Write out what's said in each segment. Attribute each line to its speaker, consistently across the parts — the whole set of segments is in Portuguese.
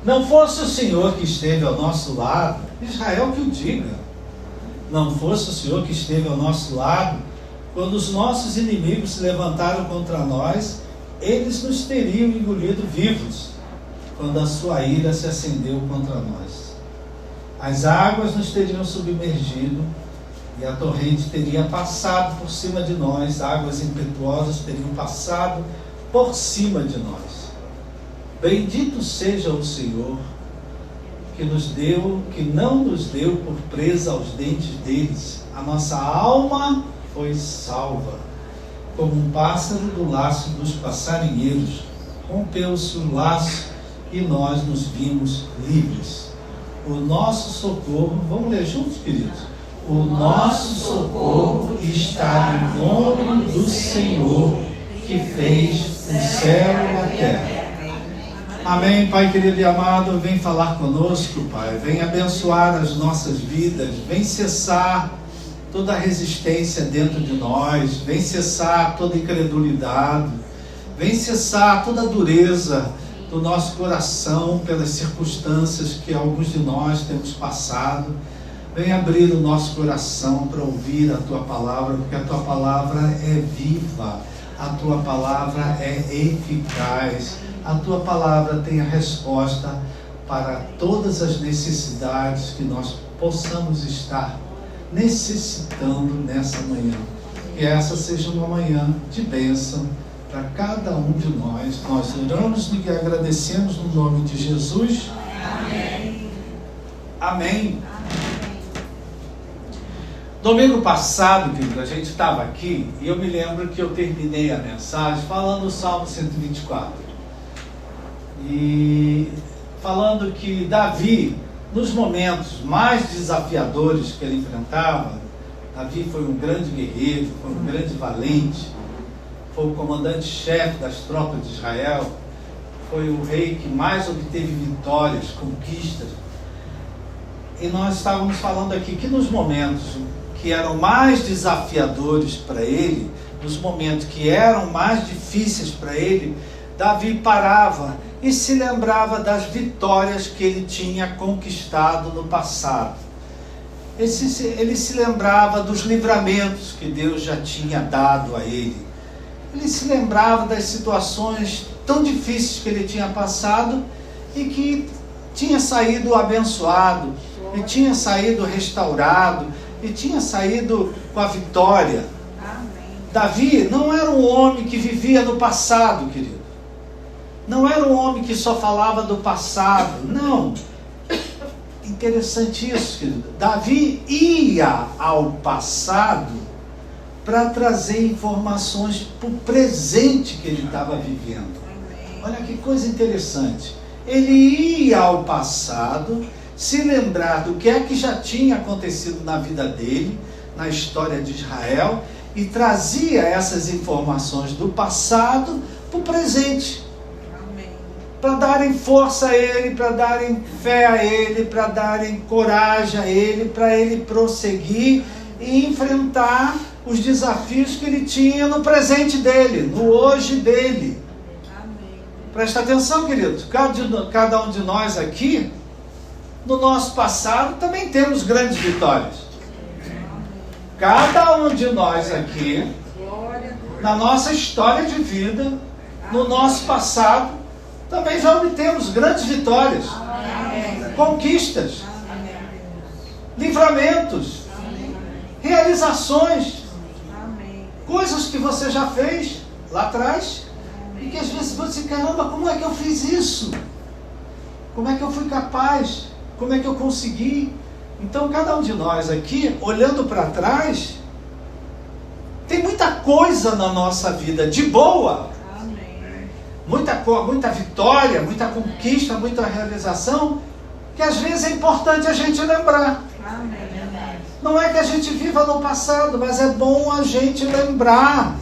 Speaker 1: Não fosse o Senhor que esteve ao nosso lado, Israel que o diga, não fosse o Senhor que esteve ao nosso lado, quando os nossos inimigos se levantaram contra nós, eles nos teriam engolido vivos, quando a sua ira se acendeu contra nós. As águas nos teriam submergido, e a torrente teria passado por cima de nós, águas impetuosas teriam passado por cima de nós. Bendito seja o Senhor, que não nos deu por presa aos dentes deles. A nossa alma foi salva. Como um pássaro do laço dos passarinheiros, rompeu-se o laço e nós nos vimos livres. O nosso socorro, vamos ler juntos, queridos? O nosso socorro está no nome do Senhor, que fez o céu e a terra. Amém, Pai querido e amado, vem falar conosco, Pai, vem abençoar as nossas vidas, vem cessar toda a resistência dentro de nós, vem cessar toda a incredulidade, vem cessar toda a dureza do nosso coração pelas circunstâncias que alguns de nós temos passado. Vem abrir o nosso coração para ouvir a Tua palavra, porque a Tua palavra é viva, a Tua palavra é eficaz, a Tua palavra tem a resposta para todas as necessidades que nós possamos estar necessitando nessa manhã. Que essa seja uma manhã de bênção para cada um de nós. Nós oramos e agradecemos no nome de Jesus. Amém. Amém. Domingo passado, querido, a gente estava aqui e eu me lembro que eu terminei a mensagem falando o Salmo 124. E falando que Davi, nos momentos mais desafiadores que ele enfrentava, Davi foi um grande guerreiro, foi um grande valente, foi o comandante-chefe das tropas de Israel, foi o rei que mais obteve vitórias, conquistas. E nós estávamos falando aqui que nos momentos que eram mais desafiadores para ele, nos momentos que eram mais difíceis para ele, Davi parava e se lembrava das vitórias que ele tinha conquistado no passado. Ele se lembrava dos livramentos que Deus já tinha dado a ele. Ele se lembrava das situações tão difíceis que ele tinha passado e que tinha saído abençoado, e tinha saído restaurado, e tinha saído com a vitória. Amém. Davi não era um homem que vivia no passado, querido. Não era um homem que só falava do passado. Não. Interessante isso, querido. Davi ia ao passado para trazer informações para o presente que ele estava vivendo. Olha que coisa interessante. Ele ia ao passado, se lembrar do que é que já tinha acontecido na vida dele, na história de Israel, e trazia essas informações do passado para o presente. Para darem força a ele, para darem fé a ele, para darem coragem a ele, para ele prosseguir e enfrentar os desafios que ele tinha no presente dele, no hoje dele. Amém. Presta atenção, querido. Cada um de nós aqui, no nosso passado, também temos grandes vitórias. Cada um de nós aqui, na nossa história de vida, no nosso passado, também já obtemos grandes vitórias, conquistas, livramentos, realizações, coisas que você já fez lá atrás e que às vezes você diz, caramba, como é que eu fiz isso? Como é que eu fui capaz? Como é que eu consegui? Então cada um de nós aqui, olhando para trás, tem muita coisa na nossa vida de boa, muita vitória, muita conquista, muita realização, que às vezes é importante a gente lembrar. Não é que a gente viva no passado, mas é bom a gente lembrar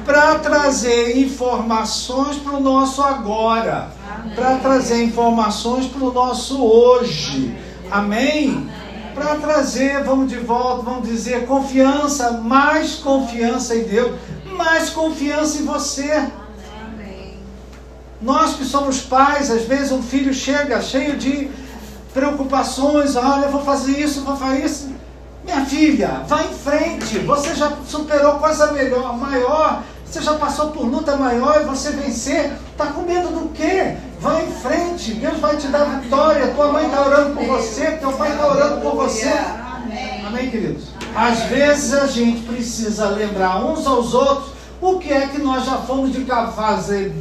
Speaker 1: para trazer informações para o nosso agora, para trazer informações para o nosso hoje. Amém? Para trazer, vamos de volta, vamos dizer, confiança, mais confiança em Deus, mais confiança em você. Nós que somos pais, às vezes um filho chega cheio de preocupações, olha, eu vou fazer isso, vou fazer isso. Minha filha, vá em frente, você já superou coisa maior, você já passou por luta maior e você vencer. Está com medo do quê? Vá em frente, Deus vai te dar vitória, tua mãe está orando por você, teu pai está orando por você. Amém, queridos? Às vezes a gente precisa lembrar uns aos outros o que é que nós já fomos de fazer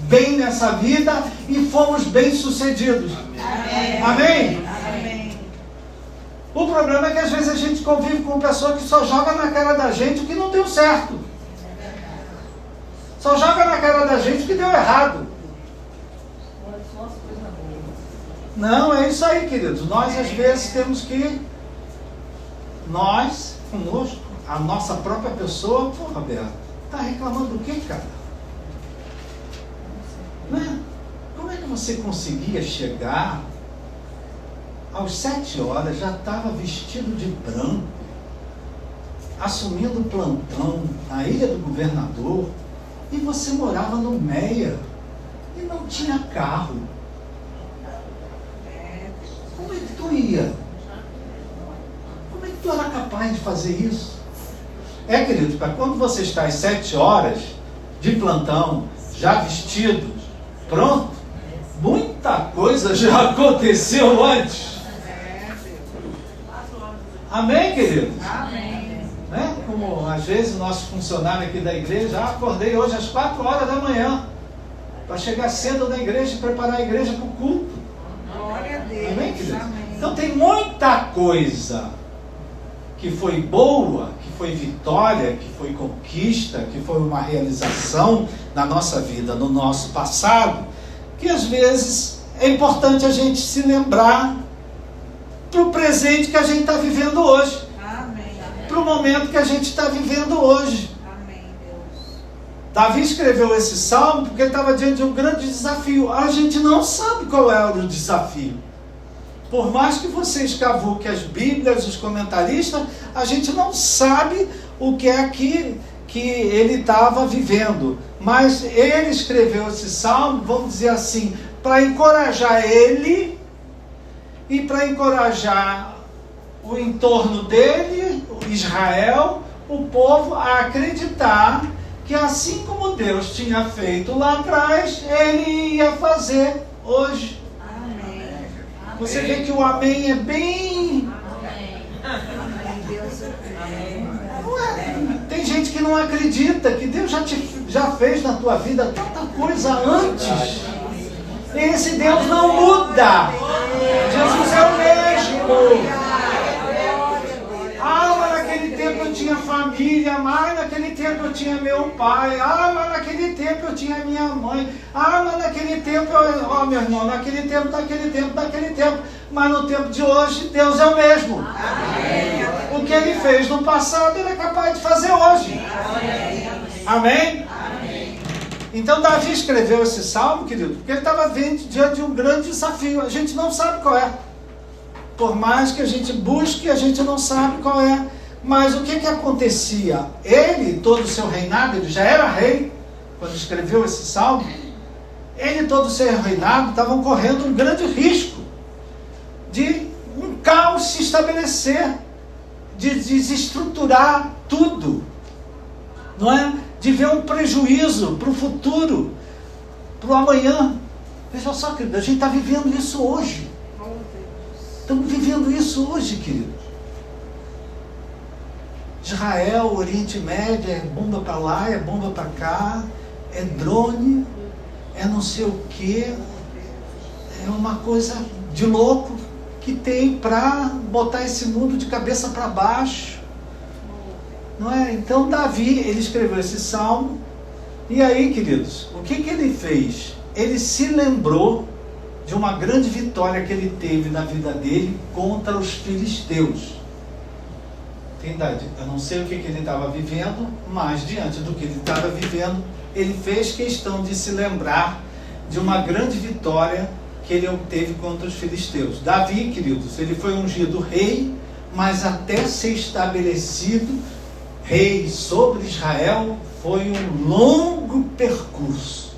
Speaker 1: bem nessa vida e fomos bem sucedidos. Amém? Amém? O problema é que às vezes a gente convive com pessoa que só joga na cara da gente o que não deu certo. Só joga na cara da gente o que deu errado. Não, é isso aí, queridos. Nós às vezes temos que... Nós, conosco, a nossa própria pessoa, pô, Roberto, está reclamando do quê, cara? Né? Como é que você conseguia chegar às 7 horas, já estava vestido de branco, assumindo plantão na Ilha do Governador, e você morava no Meia e não tinha carro? Como é que tu ia? Como é que tu era capaz de fazer isso? Querido, para quando você está às 7 horas de plantão, já vestido, pronto, muita coisa já aconteceu antes. Amém, queridos? Amém. Né? Como às vezes o nosso funcionário aqui da igreja, acordei hoje às 4 horas da manhã para chegar cedo na igreja e preparar a igreja para o culto.
Speaker 2: Glória a Deus.
Speaker 1: Amém, queridos? Amém. Então tem muita coisa que foi boa, que foi vitória, que foi conquista, que foi uma realização na nossa vida, no nosso passado, que às vezes é importante a gente se lembrar para o presente que a gente está vivendo hoje.
Speaker 2: Amém.
Speaker 1: Para o momento que a gente está vivendo hoje.
Speaker 2: Amém, Deus.
Speaker 1: Davi escreveu esse salmo porque ele estava diante de um grande desafio. A gente não sabe qual era o desafio. Por mais que você escavuque as Bíblias, os comentaristas, a gente não sabe o que é que ele estava vivendo. Mas ele escreveu esse salmo, vamos dizer assim, para encorajar ele e para encorajar o entorno dele, Israel, o povo, a acreditar que assim como Deus tinha feito lá atrás, ele ia fazer hoje. Você vê que o amém é bem... Tem gente que não acredita que Deus já fez na tua vida tanta coisa antes. Esse Deus não muda. Jesus é o mesmo. Ah, mas naquele tempo eu tinha família, mas naquele tempo eu tinha meu pai, mas naquele tempo eu tinha minha mãe, mas naquele tempo, meu irmão, naquele tempo, mas no tempo de hoje, Deus é o mesmo. Amém. O que Ele fez no passado, Ele é capaz de fazer hoje. Amém? Amém? Então Davi escreveu esse salmo, querido, porque ele estava diante de um grande desafio. A gente não sabe qual é. Por mais que a gente busque, a gente não sabe qual é. Mas o que acontecia? Ele, todo o seu reinado, ele já era rei, quando escreveu esse salmo, ele e todo o seu reinado estavam correndo um grande risco de um caos se estabelecer, de desestruturar tudo, não é? De ver um prejuízo para o futuro, para o amanhã. Veja só, querido, a gente está vivendo isso hoje. Estamos vivendo isso hoje, querido. Israel, Oriente Médio, é bomba para lá, é bomba para cá, é drone, é não sei o que, é uma coisa de louco que tem para botar esse mundo de cabeça para baixo, não é? Então Davi, ele escreveu esse salmo, e aí, queridos, o que ele fez? Ele se lembrou de uma grande vitória que ele teve na vida dele contra os filisteus. Entendade? Eu não sei o que ele estava vivendo, mas diante do que ele estava vivendo, ele fez questão de se lembrar de uma grande vitória que ele obteve contra os filisteus. Davi, queridos, ele foi ungido rei, mas até ser estabelecido rei sobre Israel foi um longo percurso.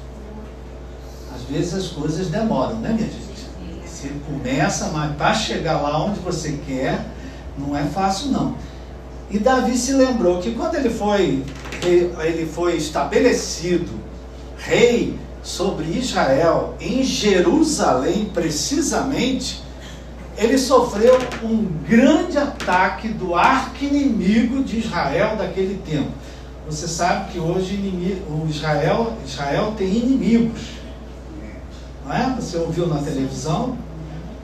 Speaker 1: vezes as coisas demoram, né, minha gente? Você começa, mas para chegar lá onde você quer, não é fácil não. E Davi se lembrou que quando ele foi estabelecido rei sobre Israel, em Jerusalém precisamente, ele sofreu um grande ataque do arqui-inimigo de Israel daquele tempo. Você sabe que hoje Israel tem inimigos, não é? Você ouviu na televisão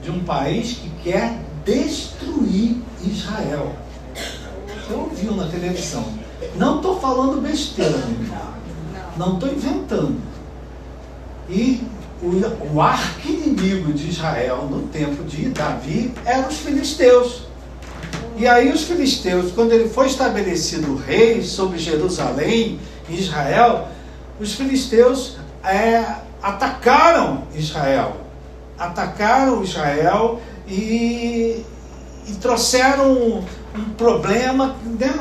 Speaker 1: de um país que quer destruir Israel. Você ouviu na televisão. Não estou falando besteira, meu irmão. Não estou inventando. E o arqui-inimigo de Israel no tempo de Davi eram os filisteus. E aí os filisteus, quando ele foi estabelecido rei sobre Jerusalém, Israel, os filisteus atacaram Israel. Atacaram Israel e trouxeram um problema.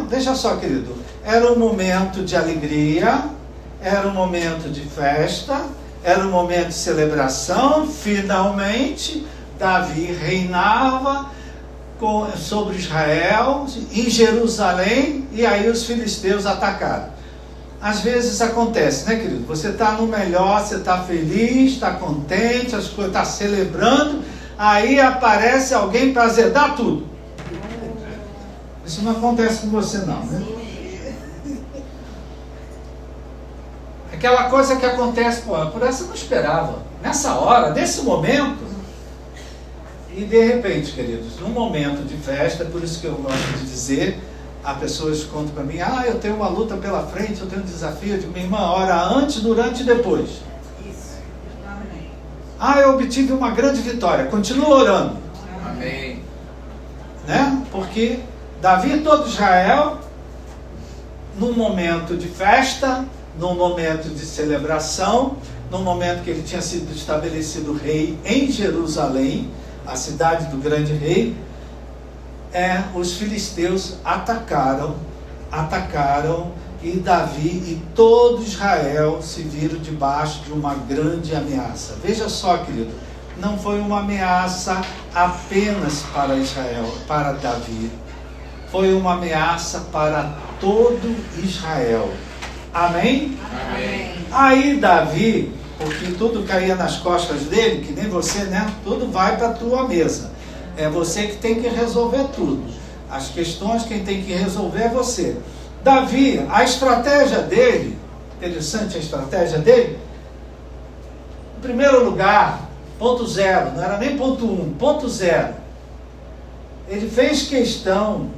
Speaker 1: Veja só, querido, era um momento de alegria, era um momento de festa, era um momento de celebração. Finalmente Davi reinava sobre Israel, em Jerusalém, e aí os filisteus atacaram. Às vezes acontece, né, querido? Você está no melhor, você está feliz, está contente, as coisas, está celebrando, aí aparece alguém para azedar tudo. Isso não acontece com você não, né? Aquela coisa que acontece, por essa eu não esperava. Nessa hora, nesse momento. E de repente, queridos, num momento de festa, por isso que eu gosto de dizer, as pessoas contam para mim, eu tenho uma luta pela frente, eu tenho um desafio. Eu digo, minha irmã, ora antes, durante e depois.
Speaker 2: Isso. Amém.
Speaker 1: Eu obtive uma grande vitória, continua orando.
Speaker 3: Amém.
Speaker 1: Né? Porque Davi e todo Israel, num momento de festa, num momento de celebração, num momento que ele tinha sido estabelecido rei em Jerusalém, a cidade do grande rei, os filisteus atacaram, e Davi e todo Israel se viram debaixo de uma grande ameaça. Veja só, querido, não foi uma ameaça apenas para Israel, para Davi, foi uma ameaça para todo Israel. Amém?
Speaker 3: Amém.
Speaker 1: Aí Davi, porque tudo caía nas costas dele, que nem você, né? Tudo vai para a tua mesa. É você que tem que resolver tudo. As questões quem tem que resolver é você. Davi, a estratégia dele, interessante a estratégia dele. Em primeiro lugar, ponto 0, não era nem ponto 1, ponto 0. Ele fez questão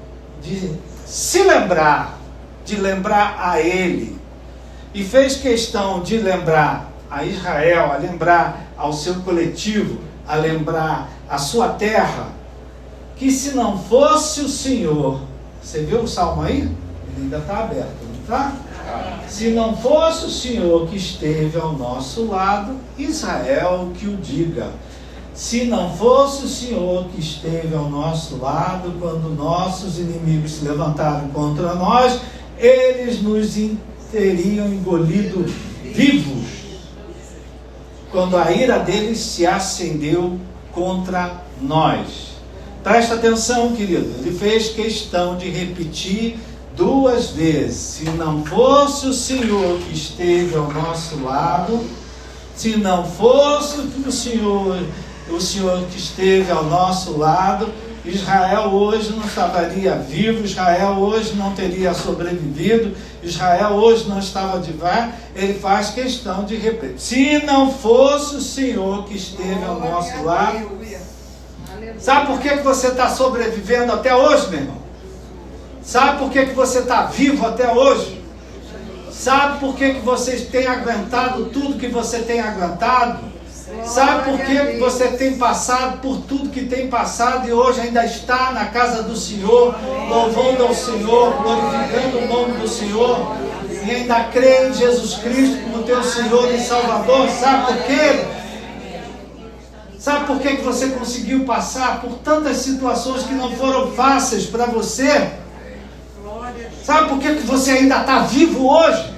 Speaker 1: de se lembrar, de lembrar a ele. E fez questão de lembrar a Israel, a lembrar ao seu coletivo, a lembrar a sua terra, que se não fosse o Senhor, você viu o salmo aí? Ele ainda está aberto, não está? Se não fosse o Senhor que esteve ao nosso lado, Israel que o diga. Se não fosse o Senhor que esteve ao nosso lado, quando nossos inimigos se levantaram contra nós, eles nos teriam engolido vivos, quando a ira deles se acendeu contra nós. Presta atenção, querido, ele fez questão de repetir 2 vezes. Se não fosse o Senhor que esteve ao nosso lado, se não fosse o Senhor que esteve ao nosso lado, Israel hoje não estaria vivo, Israel hoje não teria sobrevivido, Israel hoje não estava de pé. Ele faz questão de repetir. Se não fosse o Senhor que esteve ao nosso lado. Sabe por que você está sobrevivendo até hoje, meu irmão? Sabe por que você está vivo até hoje? Sabe por que você tem aguentado tudo que você tem aguentado? Sabe por que você tem passado por tudo que tem passado e hoje ainda está na casa do Senhor, louvando ao Senhor, glorificando o nome do Senhor, e ainda crê em Jesus Cristo como teu Senhor e Salvador? Sabe por quê? Sabe por que você conseguiu passar por tantas situações que não foram fáceis para você? Sabe por que você ainda está vivo hoje?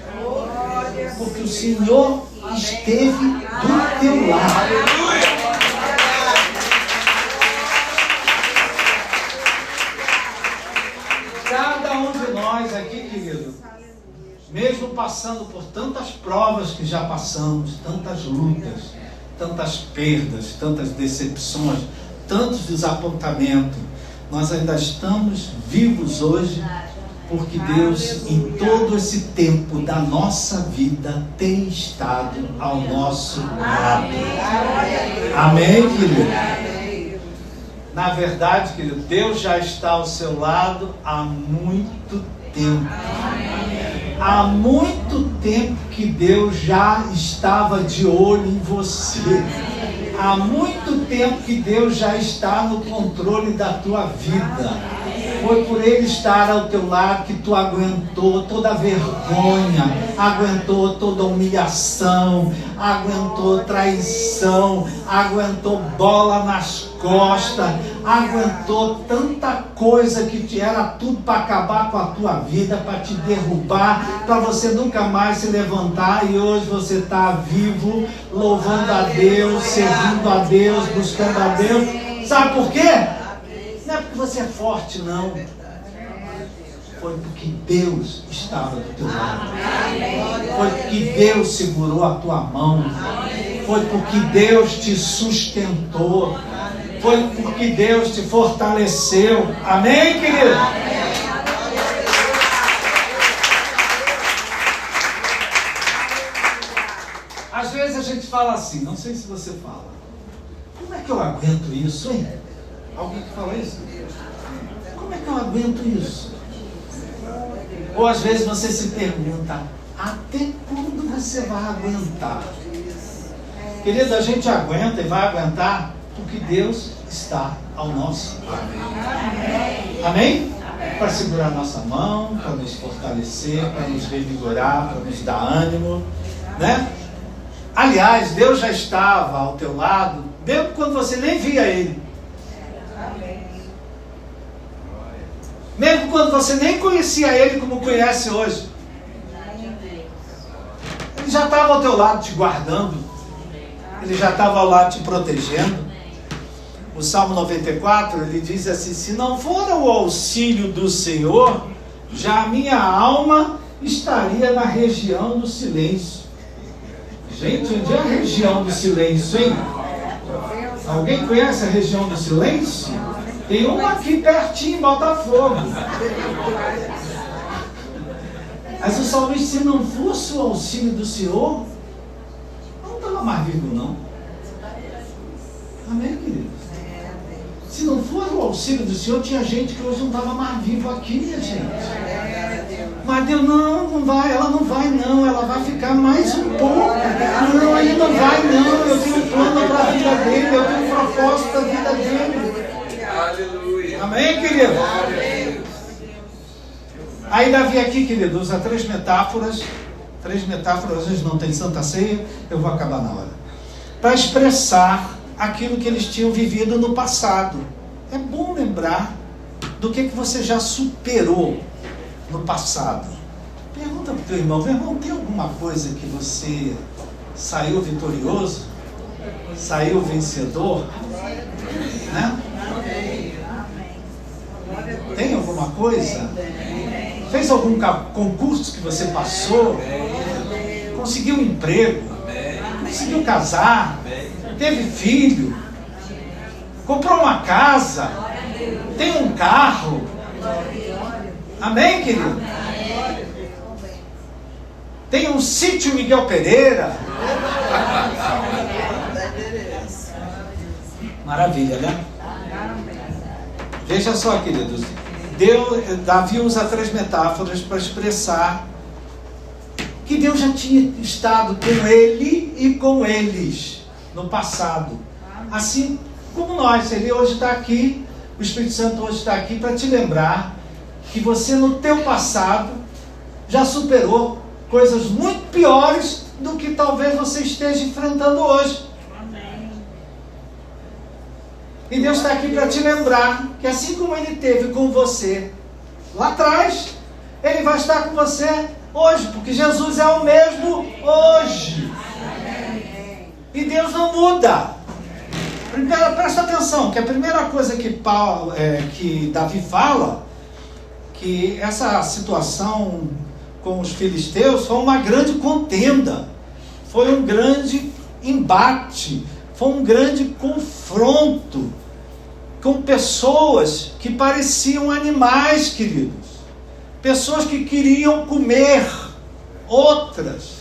Speaker 1: Porque o Senhor esteve do teu lado. Cada um de nós aqui, querido, mesmo passando por tantas provas que já passamos, tantas lutas, tantas perdas, tantas decepções, tantos desapontamentos, nós ainda estamos vivos hoje, porque Deus, em todo esse tempo da nossa vida, tem estado ao nosso lado. Amém, querido? Na verdade, querido, Deus já está ao seu lado há muito tempo. Há muito tempo que Deus já estava de olho em você. Há muito tempo que Deus já está no controle da tua vida. Foi por Ele estar ao teu lado que tu aguentou toda a vergonha, aguentou toda a humilhação, aguentou traição, aguentou bola nas costas, aguentou tanta coisa que era tudo para acabar com a tua vida, para te derrubar, para você nunca mais se levantar, e hoje você está vivo, louvando a Deus, servindo a Deus, buscando a Deus. Sabe por quê? Não é porque você é forte, não. Foi porque Deus estava do teu lado. Foi porque Deus segurou a tua mão. Foi porque Deus te sustentou. Foi porque Deus te fortaleceu. Amém, querido? Às vezes a gente fala assim, não sei se você fala, como é que eu aguento isso, hein? Alguém que fala isso? Como é que eu aguento isso? Ou às vezes você se pergunta, até quando você vai aguentar? Querido, a gente aguenta e vai aguentar porque Deus está ao nosso lado. Amém? Para segurar nossa mão, para nos fortalecer, para nos revigorar, para nos dar ânimo, né? Aliás, Deus já estava ao teu lado, mesmo quando você nem via Ele. Mesmo quando você nem conhecia Ele como conhece hoje. Ele já estava ao teu lado te guardando. Ele já estava ao lado te protegendo. O Salmo 94, ele diz assim: se não for o auxílio do Senhor, já a minha alma estaria na região do silêncio. Gente, onde é a região do silêncio, hein? Alguém conhece a região do silêncio? Tem uma aqui pertinho em Botafogo. Mas o salmista, se não fosse o auxílio do Senhor, não estava mais vivo, não. Amém, queridos? Se não fosse o auxílio do Senhor, tinha gente que hoje não estava mais vivo aqui, minha gente. Mas Deus, não vai, ela não vai não, ela vai ficar mais um pouco. Não, ele não vai não, eu tenho um plano para a vida dele, eu tenho um propósito para a vida dele. Aleluia. Amém, querido? Amém. Aí Davi aqui, querido, usa três metáforas, hoje não tem Santa Ceia, eu vou acabar na hora, para expressar aquilo que eles tinham vivido no passado. É bom lembrar do que você já superou no passado. Pergunta para o teu irmão, meu irmão, tem alguma coisa que você saiu vitorioso? Saiu vencedor? Né? Tem alguma coisa? Fez algum concurso que você passou? Conseguiu um emprego? Conseguiu casar? Teve filho? Comprou uma casa? Tem um carro? Amém, querido? Tem um sítio Miguel Pereira? Maravilha, né? Veja só, queridos, Davi usa três metáforas para expressar que Deus já tinha estado com ele e com eles no passado. Assim como nós, Ele hoje está aqui, o Espírito Santo hoje está aqui para te lembrar que você no teu passado já superou coisas muito piores do que talvez você esteja enfrentando hoje. E Deus está aqui para te lembrar que assim como Ele esteve com você lá atrás, Ele vai estar com você hoje, porque Jesus é o mesmo hoje. muda. Presta atenção, que a primeira coisa que Davi fala, que essa situação com os filisteus foi uma grande contenda, foi um grande embate, foi um grande confronto com pessoas que pareciam animais, queridos. Pessoas que queriam comer outras.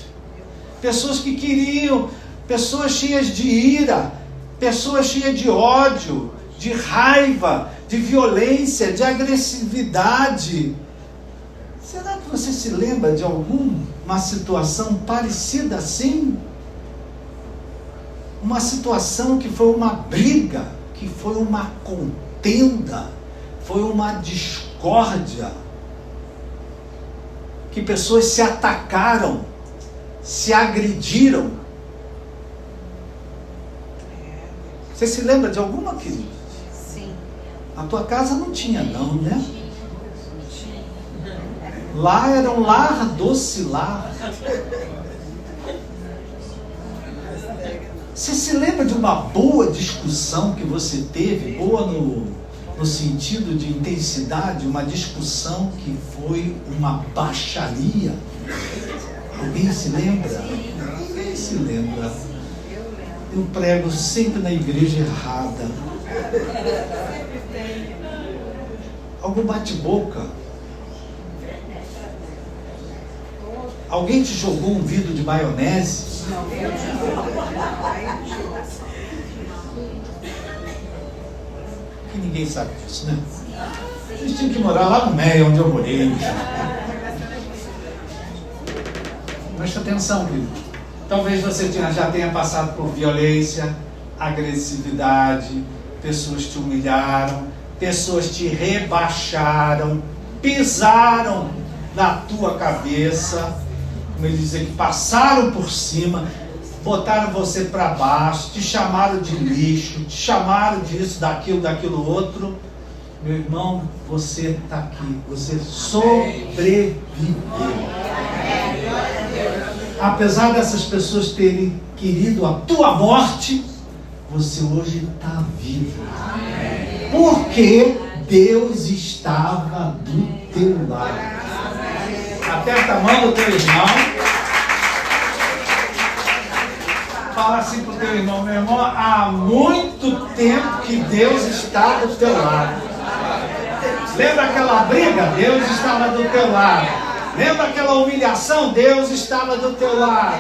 Speaker 1: Pessoas que queriam, pessoas cheias de ira, pessoas cheias de ódio, de raiva, de violência, de agressividade. Será que você se lembra de alguma situação parecida assim? Uma situação que foi uma briga, que foi uma contenda, foi uma discórdia, que pessoas se atacaram, se agrediram. Você se lembra de alguma, querida?
Speaker 2: Sim.
Speaker 1: A tua casa não tinha não, né? Lá era um lar doce lar. Você se lembra de uma boa discussão que você teve, boa no sentido de intensidade, uma discussão que foi uma baixaria? Alguém se lembra? Ninguém se lembra. Eu prego sempre na igreja errada. Algum bate-boca? Alguém te jogou um vidro de maionese? Que ninguém sabe disso, né? Vocês tinham que morar lá no meio, onde eu morei. Presta atenção, querido. Talvez você já tenha passado por violência, agressividade, pessoas te humilharam, pessoas te rebaixaram, pisaram na tua cabeça, como ele dizia, que passaram por cima, botaram você para baixo, te chamaram de lixo, te chamaram disso, daquilo outro. Meu irmão, você está aqui, você sobreviveu. Apesar dessas pessoas terem querido a tua morte, você hoje está vivo. Porque Deus estava do teu lado. Aperta a mão do teu irmão. Fala assim para o teu irmão: meu irmão, há muito tempo que Deus está do teu lado. Lembra aquela briga? Deus estava do teu lado. Lembra aquela humilhação? Deus estava do teu lado.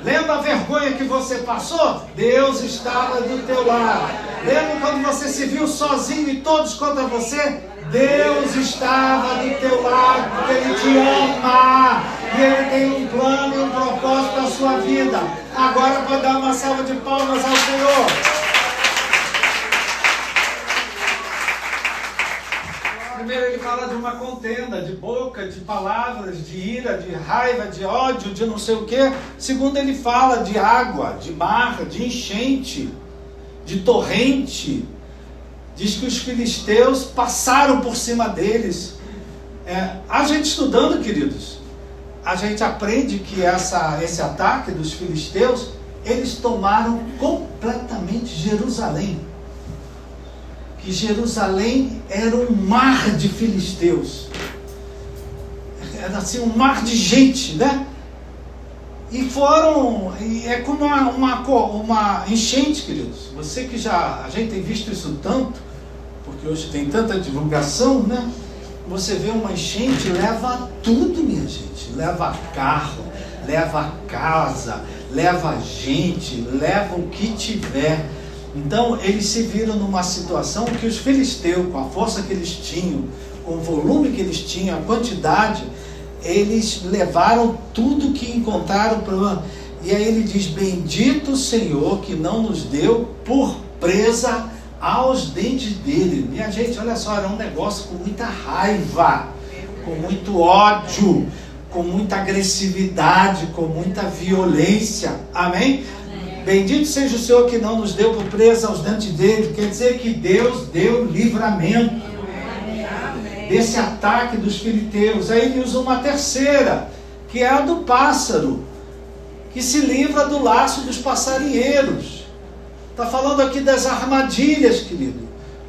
Speaker 1: Lembra a vergonha que você passou? Deus estava do teu lado. Lembra quando você se viu sozinho e todos contra você? Deus estava do teu lado, porque Ele te ama. E Ele tem um plano e um propósito para a sua vida. Agora pode dar uma salva de palmas ao Senhor. Primeiro ele fala de uma contenda, de boca, de palavras, de ira, de raiva, de ódio, de não sei o quê. Segundo ele fala de água, de mar, de enchente, de torrente. Diz que os filisteus passaram por cima deles. A gente estudando, queridos, a gente aprende que esse ataque dos filisteus, eles tomaram completamente Jerusalém. Que Jerusalém era um mar de filisteus. Era assim um mar de gente, né? E é como uma enchente, queridos. Você que a gente tem visto isso tanto, porque hoje tem tanta divulgação, né? Você vê uma enchente, leva tudo, minha gente. Leva carro, leva casa, leva gente, leva o que tiver. Então eles se viram numa situação que os filisteus, com a força que eles tinham, com o volume que eles tinham, a quantidade, eles levaram tudo que encontraram. E aí ele diz: bendito o Senhor que não nos deu por presa aos dentes dele. Minha gente, olha só, era um negócio com muita raiva, com muito ódio, com muita agressividade, com muita violência. Amém? Bendito seja o Senhor que não nos deu por presa aos dentes dele. Quer dizer que Deus deu livramento desse ataque dos filisteus. Aí ele usa uma terceira, que é a do pássaro, que se livra do laço dos passarinheiros. Está falando aqui das armadilhas, querido.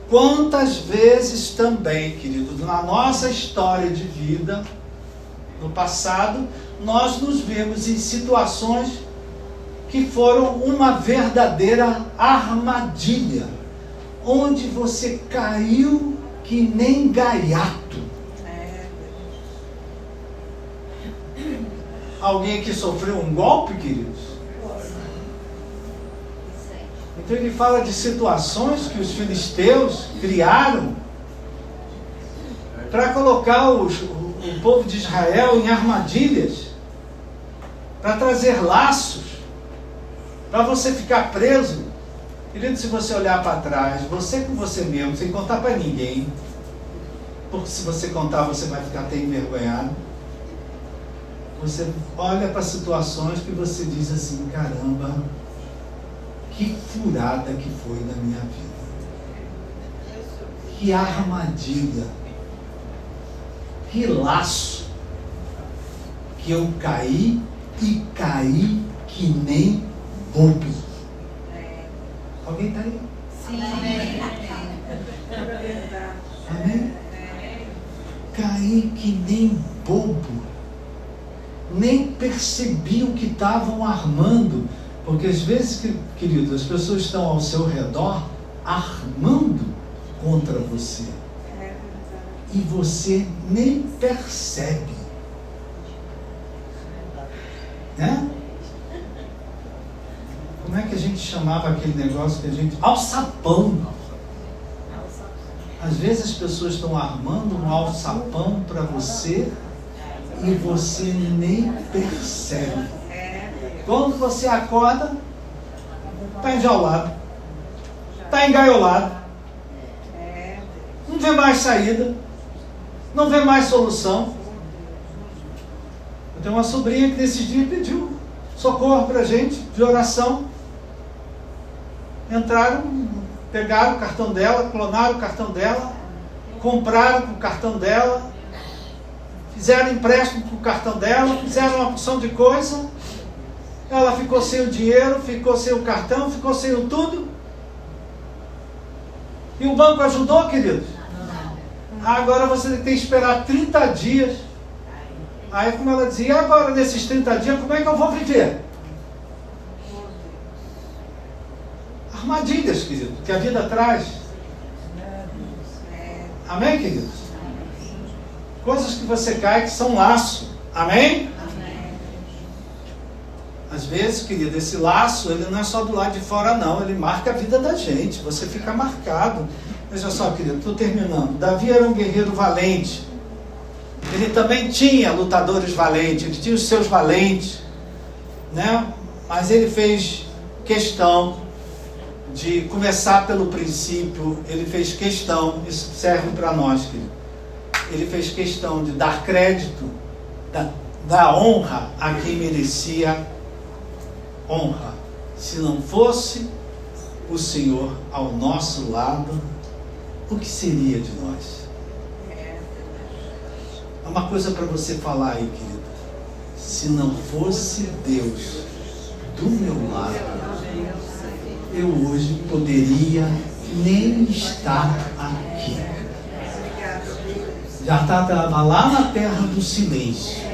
Speaker 1: Quantas vezes também, querido, na nossa história de vida, no passado, nós nos vemos em situações que foram uma verdadeira armadilha, onde você caiu que nem gaiato. Alguém que sofreu um golpe, queridos? Então ele fala de situações que os filisteus criaram para colocar o povo de Israel em armadilhas, para trazer laços, para você ficar preso. Querido, se você olhar para trás, você com você mesmo, sem contar para ninguém, porque se você contar você vai ficar até envergonhado. Você olha para situações que você diz assim: caramba, que furada que foi na minha vida, que armadilha, que laço, que eu caí e caí que nem bobo. Alguém está aí?
Speaker 2: Sim.
Speaker 1: Amém? Caí que nem bobo. Nem percebi o que estavam armando. Porque às vezes, queridos, as pessoas estão ao seu redor armando contra você. E você nem percebe. Né? Como é que a gente chamava aquele negócio que a gente... alçapão. Às vezes as pessoas estão armando um alçapão para você e você nem percebe. Quando você acorda, está enjaulado, está engaiolado, não vê mais saída, não vê mais solução. Eu tenho uma sobrinha que nesses dias pediu socorro para a gente, de oração. Entraram, pegaram o cartão dela, clonaram o cartão dela, compraram com o cartão dela, fizeram empréstimo com o cartão dela, fizeram uma porção de coisa. Ela ficou sem o dinheiro, ficou sem o cartão, ficou sem o tudo. E o banco ajudou, queridos? Agora você tem que esperar 30 dias. Aí, como ela dizia, e agora nesses 30 dias, como é que eu vou viver? Armadilhas, querido, que a vida traz. Amém, queridos? Coisas que você cai que são laço. Amém? Às vezes, querido, esse laço, ele não é só do lado de fora, não. Ele marca a vida da gente. Você fica marcado. Veja só, querido, estou terminando. Davi era um guerreiro valente. Ele também tinha lutadores valentes. Ele tinha os seus valentes, né? Mas ele fez questão de começar pelo princípio. Ele fez questão, isso serve para nós, querido. Ele fez questão de dar crédito, dar honra a quem merecia honra. Se não fosse o Senhor ao nosso lado, o que seria de nós? É uma coisa para você falar aí, querido. Se não fosse Deus do meu lado, eu hoje poderia nem estar aqui. Já estava lá na terra do silêncio.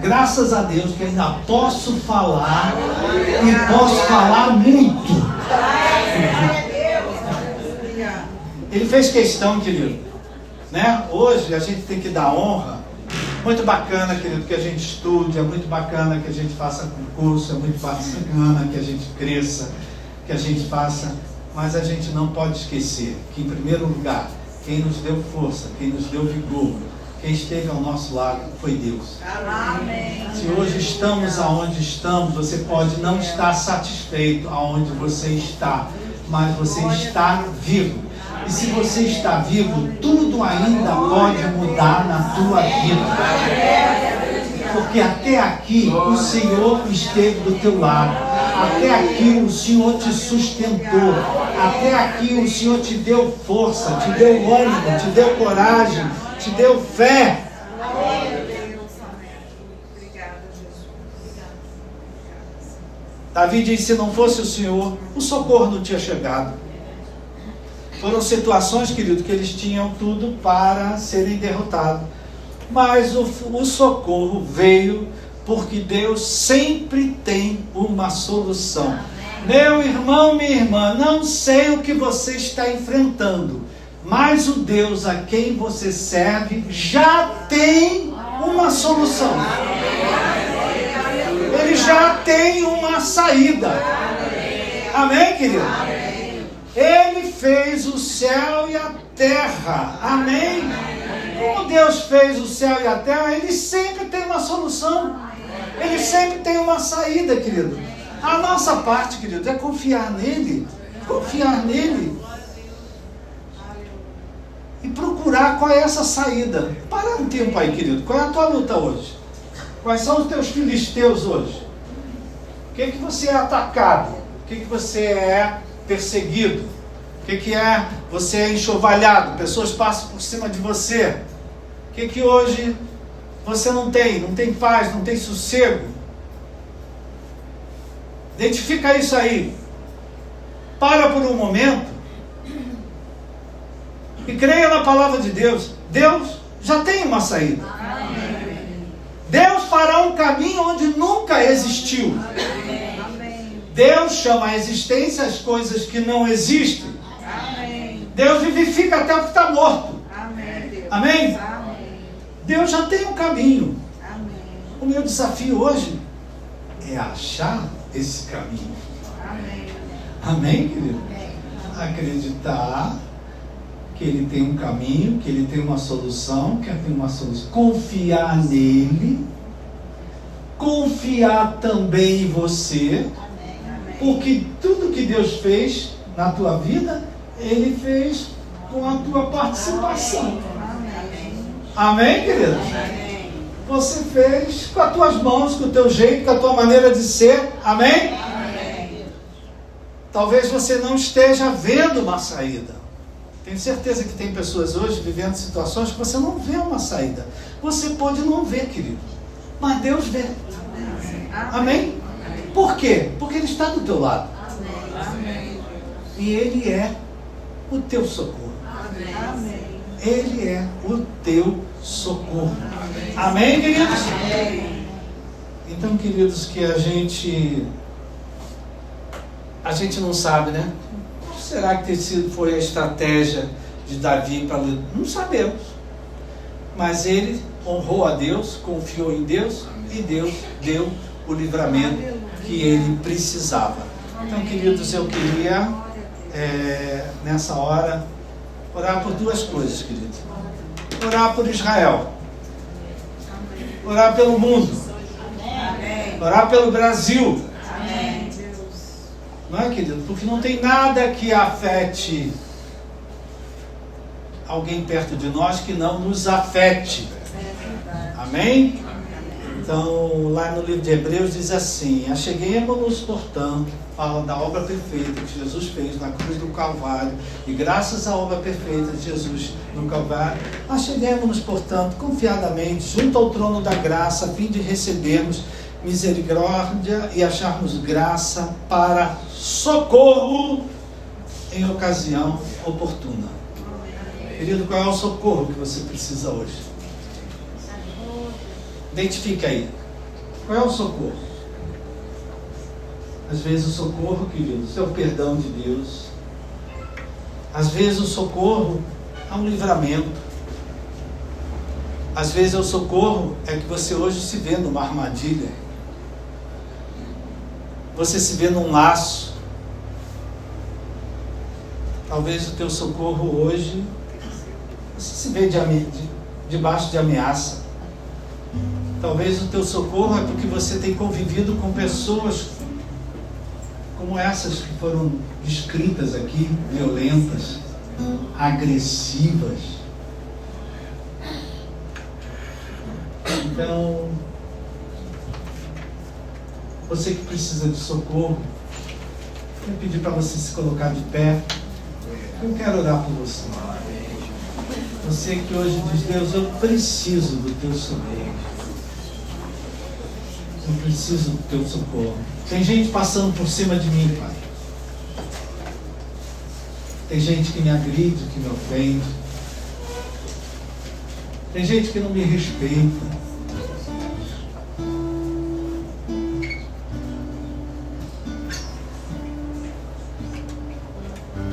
Speaker 1: Graças a Deus que ainda posso falar e posso falar muito. Ele fez questão, querido, né? Hoje a gente tem que dar honra. Muito bacana, querido, que a gente estude, é muito bacana que a gente faça concurso, é muito bacana que a gente cresça, que a gente faça, mas a gente não pode esquecer que, em primeiro lugar, quem nos deu força, quem nos deu vigor, quem esteve ao nosso lado foi Deus. Amém. Se hoje estamos aonde estamos, você pode não estar satisfeito aonde você está, mas você está vivo. E se você está vivo, tudo ainda pode mudar na tua vida. Porque até aqui o Senhor esteve do teu lado. Até aqui o Senhor te sustentou. Até aqui o Senhor te deu força, te deu ânimo, te deu coragem, te deu fé. Davi diz: se não fosse o Senhor, o socorro não tinha chegado. Foram situações, querido, que eles tinham tudo para serem derrotados. Mas o socorro veio porque Deus sempre tem uma solução. Amém. Meu irmão, minha irmã, não sei o que você está enfrentando, mas o Deus a quem você serve já tem uma solução. Ele já tem uma saída. Amém, querido? Ele fez o céu e a terra. Amém? Como Deus fez o céu e a terra, Ele sempre tem uma solução. Ele sempre tem uma saída, querido. A nossa parte, querido, é confiar nele. Confiar nele. E procurar qual é essa saída. Para um tempo aí, querido. Qual é a tua luta hoje? Quais são os teus filisteus hoje? O que você é atacado? O que você é perseguido? O que é você é enxovalhado? Pessoas passam por cima de você. O que hoje você não tem? Não tem paz, não tem sossego? Identifica isso aí. Para por um momento e creia na palavra de Deus. Deus já tem uma saída. Deus fará um caminho onde nunca existiu. Deus chama a existência as coisas que não existem. Deus vivifica até o que está morto. Amém? Deus já tem um caminho. O meu desafio hoje é achar esse caminho. Amém, querido? Acreditar que Ele tem um caminho, que Ele tem uma solução, que Ele tem uma solução. Confiar nele. Confiar também em você. Porque tudo que Deus fez na tua vida, Ele fez com a tua participação. Amém, querido? Você fez com as tuas mãos, com o teu jeito, com a tua maneira de ser. Amém? Talvez você não esteja vendo uma saída. Tenho certeza que tem pessoas hoje vivendo situações que você não vê uma saída. Você pode não ver, querido, mas Deus vê. Amém? Por quê? Porque Ele está do teu lado. E Ele é o teu socorro. Ele é o teu socorro. Amém, queridos? Então, queridos, que a gente não sabe, né? Qual será que foi a estratégia de Davi para ler? Não sabemos. Mas ele honrou a Deus, confiou em Deus e Deus deu o livramento que ele precisava. Então, queridos, eu queria nessa hora orar por duas coisas, querido. Orar por Israel. Orar pelo mundo. Orar pelo Brasil. Não é, querido? Porque não tem nada que afete alguém perto de nós que não nos afete. Amém? Então, lá no livro de Hebreus diz assim: acheguemo-nos, portanto, fala da obra perfeita que Jesus fez na cruz do Calvário, e graças à obra perfeita de Jesus no Calvário, acheguemo-nos, portanto, confiadamente junto ao trono da graça, a fim de recebermos misericórdia e acharmos graça para socorro em ocasião oportuna. Querido, qual é o socorro que você precisa hoje? Identifica aí. Qual é o socorro? Às vezes o socorro, queridos, é o perdão de Deus. Às vezes o socorro é um livramento. Às vezes o socorro é que você hoje se vê numa armadilha. Você se vê num laço. Talvez o teu socorro hoje, você se vê debaixo de ameaça. Talvez o teu socorro é porque você tem convivido com pessoas como essas que foram descritas aqui, violentas, agressivas. Então, você que precisa de socorro, eu vou pedir para você se colocar de pé. Eu quero orar por você. Você que hoje diz: Deus, eu preciso do teu socorro. Eu preciso do teu socorro. Tem gente passando por cima de mim, Pai. Tem gente que me agride, que me ofende. Tem gente que não me respeita.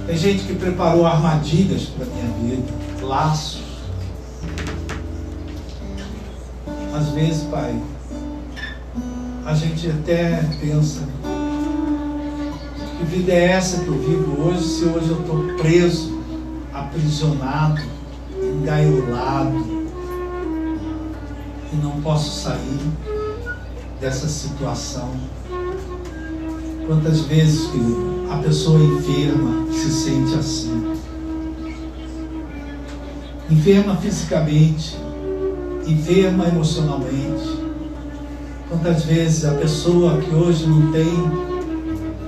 Speaker 1: Tem gente que preparou armadilhas para a minha vida, laços. Às vezes, Pai, a gente até pensa: que vida é essa que eu vivo hoje, se hoje eu estou preso, aprisionado, engaiolado e não posso sair dessa situação? Quantas vezes que a pessoa enferma se sente assim? Enferma fisicamente, enferma emocionalmente. Quantas vezes a pessoa que hoje não tem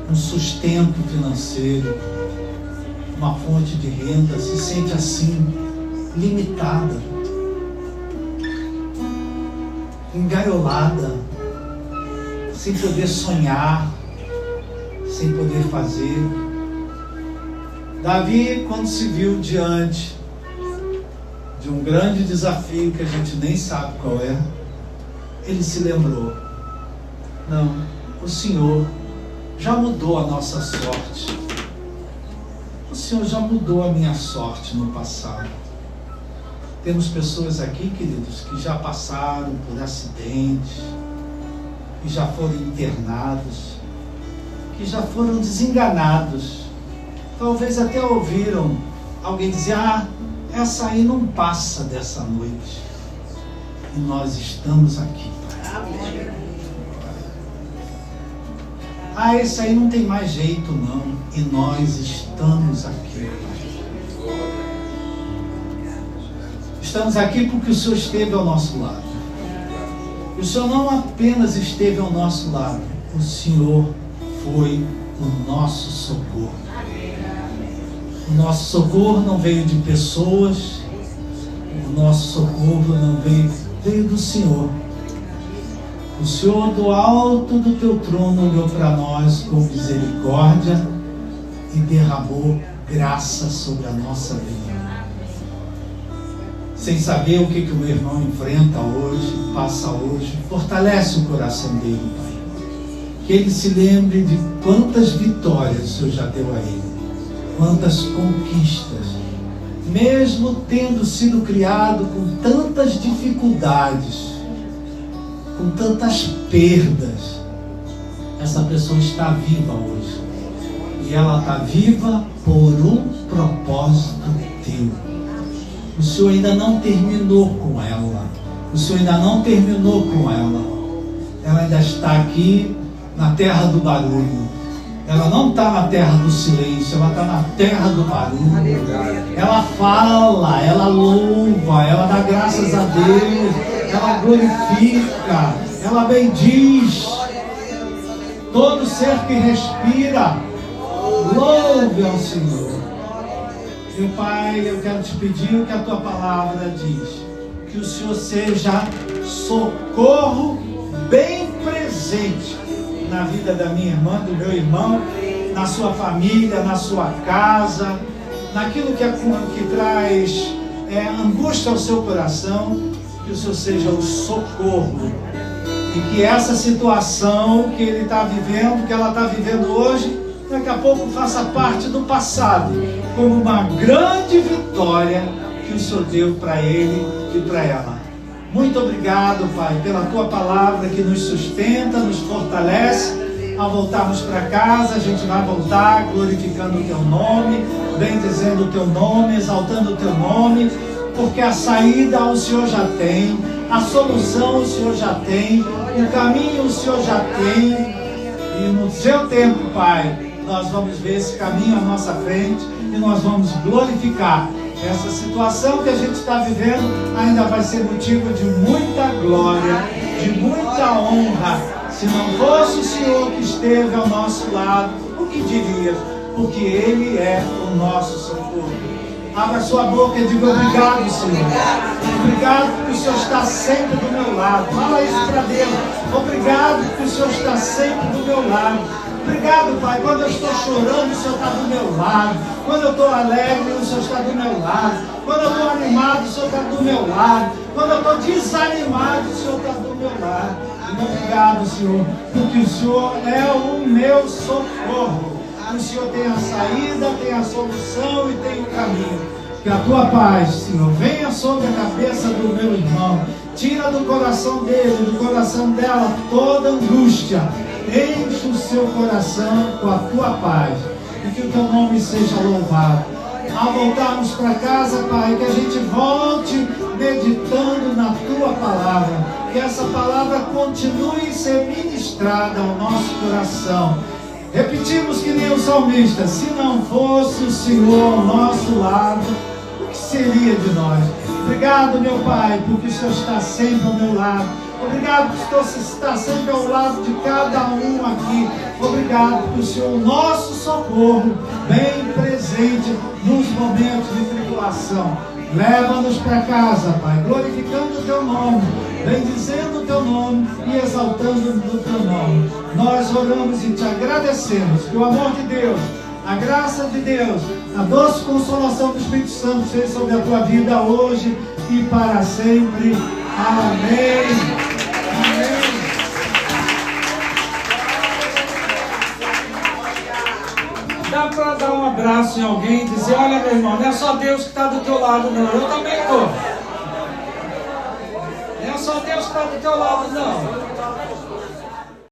Speaker 1: um sustento financeiro, uma fonte de renda, se sente assim, limitada, engaiolada, sem poder sonhar, sem poder fazer. Davi, quando se viu diante de um grande desafio que a gente nem sabe qual é, ele se lembrou: não, o Senhor já mudou a nossa sorte. O Senhor já mudou a minha sorte no passado. Temos pessoas aqui, queridos, que já passaram por acidentes, que já foram internados, que já foram desenganados. Talvez até ouviram alguém dizer: ah, essa aí não passa dessa noite. E nós estamos aqui. Ah, esse aí não tem mais jeito não. E nós estamos aqui. Estamos aqui porque o Senhor esteve ao nosso lado. E o Senhor não apenas esteve ao nosso lado, o Senhor foi o nosso socorro. O nosso socorro não veio de pessoas, o nosso socorro não veio do Senhor. O Senhor do alto do teu trono olhou para nós com misericórdia e derramou graça sobre a nossa vida. Sem saber o que o meu irmão enfrenta hoje, passa hoje, fortalece o coração dele, Pai. Que ele se lembre de quantas vitórias o Senhor já deu a ele, quantas conquistas, mesmo tendo sido criado com tantas dificuldades, com tantas perdas. Essa pessoa está viva hoje, e ela está viva por um propósito teu. O Senhor ainda não terminou com ela. O Senhor ainda não terminou com ela. Ela ainda está aqui na terra do barulho. Ela não está na terra do silêncio, ela está na terra do barulho. Ela fala, ela louva, ela dá graças a Deus, ela glorifica, ela bendiz. Todo ser que respira, louve ao Senhor. Meu Pai, eu quero te pedir o que a tua palavra diz: que o Senhor seja socorro bem presente na vida da minha irmã, do meu irmão, na sua família, na sua casa, naquilo que traz angústia ao seu coração. Que o Senhor seja o socorro, e que essa situação que ele está vivendo, que ela está vivendo hoje, daqui a pouco faça parte do passado, como uma grande vitória que o Senhor deu para ele e para ela. Muito obrigado, Pai, pela tua palavra que nos sustenta, nos fortalece. Ao voltarmos para casa, a gente vai voltar glorificando o teu nome, bendizendo o teu nome, exaltando o teu nome, porque a saída o Senhor já tem, a solução o Senhor já tem, o caminho o Senhor já tem, e no seu tempo, Pai, nós vamos ver esse caminho à nossa frente e nós vamos glorificar. Essa situação que a gente está vivendo ainda vai ser motivo de muita glória, de muita honra. Se não fosse o Senhor que esteve ao nosso lado, o que diria? Porque Ele é o nosso socorro. Abra sua boca e diga: obrigado, Senhor. Obrigado porque o Senhor está sempre do meu lado. Fala isso para Deus. Obrigado porque o Senhor está sempre do meu lado. Obrigado, Pai, quando eu estou chorando, o Senhor está do meu lado. Quando eu estou alegre, o Senhor está do meu lado. Quando eu estou animado, o Senhor está do meu lado. Quando eu estou desanimado, o Senhor está do meu lado. Obrigado, Senhor, porque o Senhor é o meu socorro. O Senhor tem a saída, tem a solução e tem o caminho. Que a tua paz, Senhor, venha sobre a cabeça do meu irmão. Tira do coração dele, do coração dela, toda angústia. Enche o seu coração com a tua paz. E que o teu nome seja louvado. Ao voltarmos para casa, Pai, que a gente volte meditando na tua palavra. Que essa palavra continue a ser ministrada ao nosso coração. Repetimos que nem o salmista: se não fosse o Senhor ao nosso lado, o que seria de nós? Obrigado, meu Pai, porque o Senhor está sempre ao meu lado. Obrigado porque o Senhor está sempre ao lado de cada um aqui. Obrigado porque o Senhor é o nosso socorro, bem presente nos momentos de tribulação. Leva-nos para casa, Pai, glorificando o teu nome, bendizendo o teu nome e exaltando o teu nome. Nós oramos e te agradecemos que o amor de Deus, a graça de Deus, a doce consolação do Espírito Santo seja sobre a tua vida hoje e para sempre. Amém. Amém. Dá para dar um abraço em alguém e dizer: olha, meu irmão, não é só Deus que está do teu lado, não. Eu também estou. Não é só Deus que está do teu lado, não.